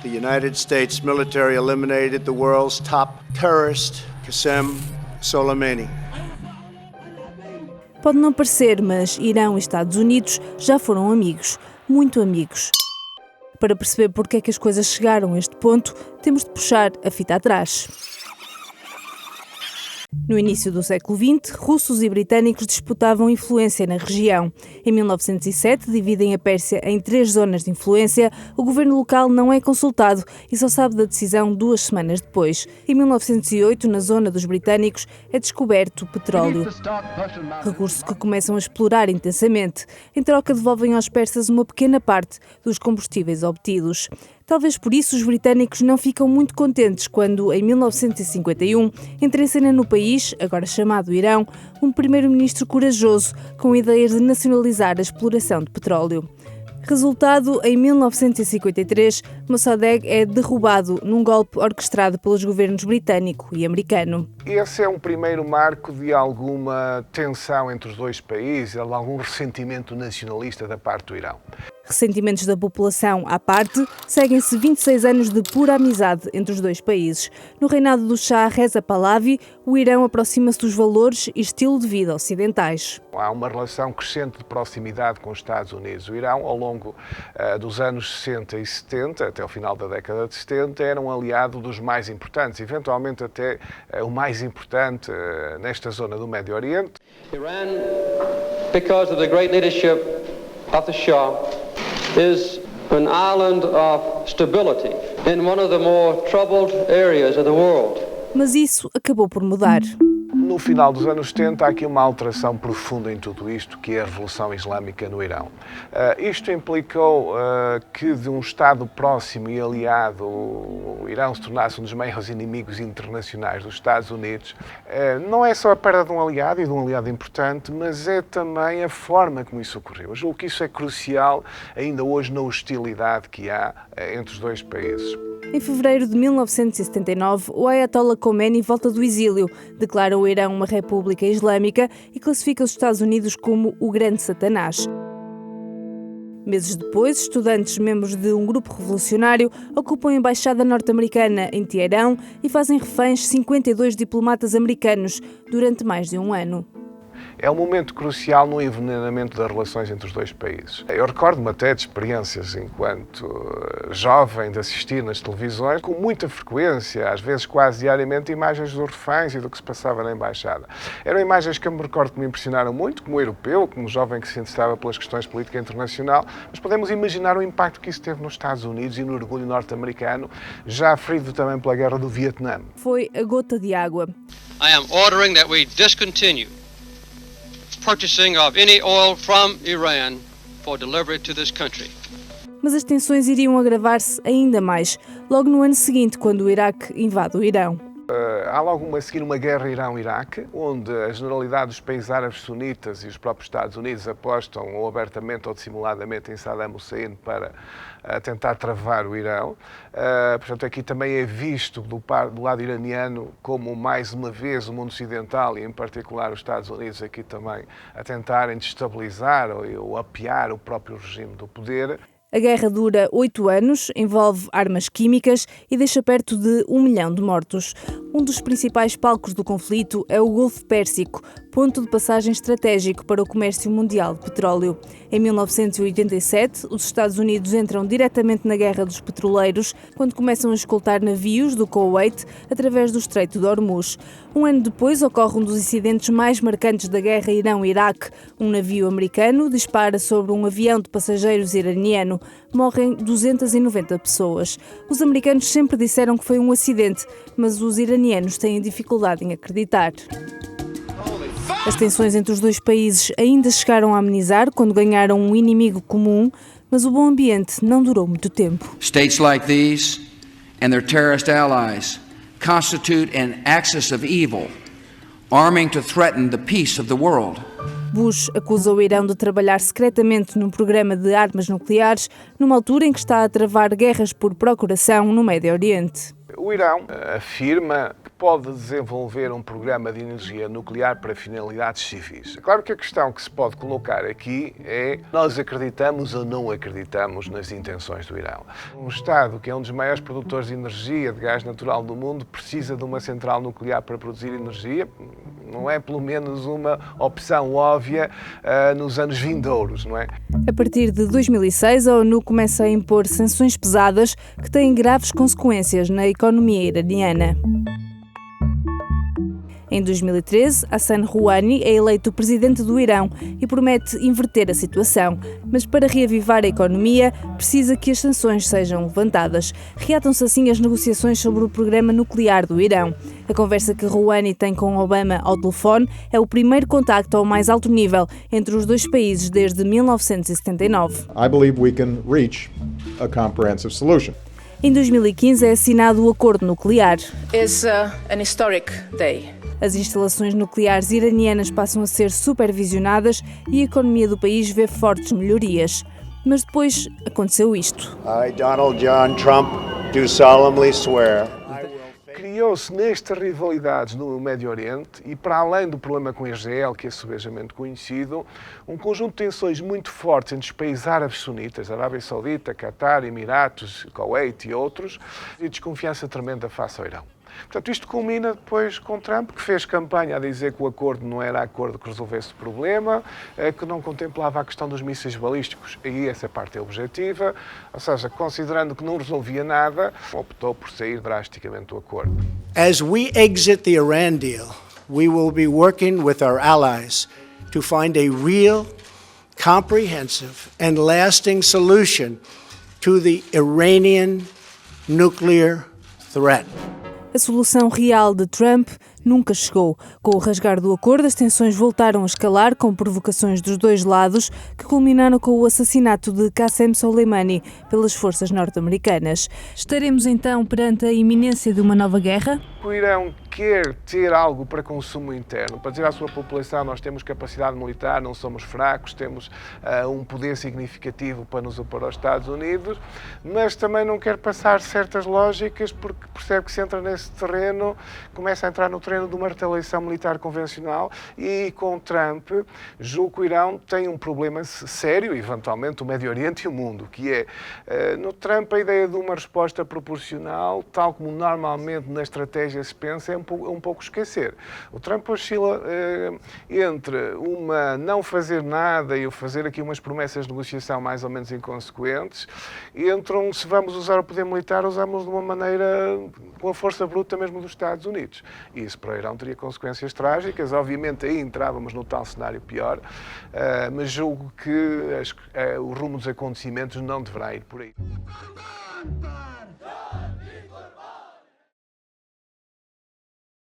The United States military eliminated the world's top terrorist, Qasem Soleimani. Pode não parecer, mas Irão e Estados Unidos já foram amigos, muito amigos. Para perceber porque é que as coisas chegaram a este ponto, temos de puxar a fita atrás. No início do século XX, russos e britânicos disputavam influência na região. Em 1907, dividem a Pérsia em 3 zonas de influência. O governo local não é consultado e só sabe da decisão 2 semanas depois. Em 1908, na zona dos britânicos, é descoberto o petróleo. Recurso que começam a explorar intensamente. Em troca, devolvem aos persas uma pequena parte dos combustíveis obtidos. Talvez por isso os britânicos não ficam muito contentes quando, em 1951, entra em cena no país, agora chamado Irão, um primeiro-ministro corajoso com ideias de nacionalizar a exploração de petróleo. Resultado, em 1953, Mossadegh é derrubado num golpe orquestrado pelos governos britânico e americano. Esse é um primeiro marco de alguma tensão entre os dois países, de algum ressentimento nacionalista da parte do Irão. Ressentimentos da população à parte, seguem-se 26 anos de pura amizade entre os dois países. No reinado do Shah Reza Pahlavi, o Irão aproxima-se dos valores e estilo de vida ocidentais. Há uma relação crescente de proximidade com os Estados Unidos. O Irão, ao longo dos anos 60 e 70, até o final da década de 70, era um aliado dos mais importantes, eventualmente até o mais importante nesta zona do Médio Oriente. Iran, because of the great leadership of the Shah, is an island of stability in one of the more troubled areas of the world. Mas isso acabou por mudar. No final dos anos 70 há aqui uma alteração profunda em tudo isto, que é a Revolução Islâmica no Irão. Isto implicou que de um Estado próximo e aliado, o Irão se tornasse um dos maiores inimigos internacionais dos Estados Unidos. Não é só a perda de um aliado e de um aliado importante, mas é também a forma como isso ocorreu. Eu julgo que isso é crucial ainda hoje na hostilidade que há entre os dois países. Em fevereiro de 1979, o Ayatollah Khomeini volta do exílio, declara o Irão uma república islâmica e classifica os Estados Unidos como o grande Satanás. Meses depois, estudantes membros de um grupo revolucionário ocupam a embaixada norte-americana em Teherão e fazem reféns 52 diplomatas americanos durante mais de um ano. É um momento crucial no envenenamento das relações entre os dois países. Eu recordo-me até de experiências enquanto jovem de assistir nas televisões com muita frequência, às vezes quase diariamente, imagens dos reféns e do que se passava na embaixada. Eram imagens que eu me recordo que me impressionaram muito, como europeu, como jovem que se interessava pelas questões de política internacional, mas podemos imaginar o impacto que isso teve nos Estados Unidos e no orgulho norte-americano, já ferido também pela guerra do Vietnã. Foi a gota de água. I am ordering that we discontinue purchasing of any oil from Iran for delivery to this country. Mas as tensões iriam agravar-se ainda mais, logo no ano seguinte, quando o Iraque invade o Irão. Há logo a seguir uma guerra Irão-Iraque, onde a generalidade dos países árabes sunitas e os próprios Estados Unidos apostam ou abertamente ou dissimuladamente em Saddam Hussein para tentar travar o Irão. Portanto, aqui também é visto do lado iraniano como, mais uma vez, o mundo ocidental e, em particular, os Estados Unidos aqui também a tentarem destabilizar ou apear o próprio regime do poder. A guerra dura 8 anos, envolve armas químicas e deixa perto de 1 milhão de mortos. Um dos principais palcos do conflito é o Golfo Pérsico, ponto de passagem estratégico para o comércio mundial de petróleo. Em 1987, os Estados Unidos entram diretamente na guerra dos petroleiros, quando começam a escoltar navios do Kuwait através do Estreito de Hormuz. Um ano depois, ocorre um dos incidentes mais marcantes da guerra Irão-Iraque. Um navio americano dispara sobre um avião de passageiros iraniano. Morrem 290 pessoas. Os americanos sempre disseram que foi um acidente, mas os iranianos têm dificuldade em acreditar. As tensões entre os dois países ainda chegaram a amenizar quando ganharam um inimigo comum, mas o bom ambiente não durou muito tempo. States like these and their terrorist allies constitute an axis of evil, arming to threaten the peace of the world. Bush acusa o Irão de trabalhar secretamente num programa de armas nucleares, numa altura em que está a travar guerras por procuração no Médio Oriente. O Irão afirma que pode desenvolver um programa de energia nuclear para finalidades civis. Claro que a questão que se pode colocar aqui é: nós acreditamos ou não acreditamos nas intenções do Irão? Um Estado que é um dos maiores produtores de energia, de gás natural do mundo, precisa de uma central nuclear para produzir energia? Não é pelo menos uma opção óbvia nos anos vindouros, não é? A partir de 2006, a ONU começa a impor sanções pesadas que têm graves consequências na economia iraniana. Em 2013, Hassan Rouhani é eleito presidente do Irão e promete inverter a situação. Mas para reavivar a economia, precisa que as sanções sejam levantadas. Reatam-se assim as negociações sobre o programa nuclear do Irão. A conversa que Rouhani tem com Obama ao telefone é o primeiro contacto ao mais alto nível entre os dois países desde 1979. I believe we can reach a comprehensive solution. Em 2015 é assinado o acordo nuclear. It's an historic day. As instalações nucleares iranianas passam a ser supervisionadas e a economia do país vê fortes melhorias. Mas depois aconteceu isto. I, Donald John Trump, do solemnly swear. Criou-se nestas rivalidades no Médio Oriente e, para além do problema com Israel, que é subejamente conhecido, um conjunto de tensões muito fortes entre os países árabes sunitas, Arábia Saudita, Catar, Emiratos, Kuwait e outros, e desconfiança tremenda face ao Irão. Portanto, isto culmina depois com Trump, que fez campanha a dizer que o acordo não era acordo que resolvesse o problema, que não contemplava a questão dos mísseis balísticos, e essa parte é objetiva, ou seja, considerando que não resolvia nada, optou por sair drasticamente do acordo. As we exit the Iran deal, we will be working with our allies to find a real, comprehensive and lasting solution to the Iranian nuclear threat. A solução real de Trump nunca chegou. Com o rasgar do acordo, as tensões voltaram a escalar com provocações dos dois lados, que culminaram com o assassinato de Qassem Soleimani pelas forças norte-americanas. Estaremos então perante a iminência de uma nova guerra? O Irão quer ter algo para consumo interno, para dizer à sua população: nós temos capacidade militar, não somos fracos, temos um poder significativo para nos opor aos Estados Unidos, mas também não quer passar certas lógicas, porque percebe que se entra nesse terreno, começa a entrar no terreno de uma retaliação militar convencional, e com Trump, julgo que o Irão tem um problema sério, eventualmente o Médio Oriente e o mundo, que é, no Trump, a ideia de uma resposta proporcional, tal como normalmente na estratégia se pensa, é um pouco esquecer. O Trump oscila entre uma não fazer nada e o fazer aqui umas promessas de negociação mais ou menos inconsequentes, e entre se vamos usar o poder militar, usamos de uma maneira com a força bruta mesmo dos Estados Unidos. E isso para o Irão teria consequências trágicas. Obviamente aí entrávamos no tal cenário pior, mas julgo que o rumo dos acontecimentos não deverá ir por aí.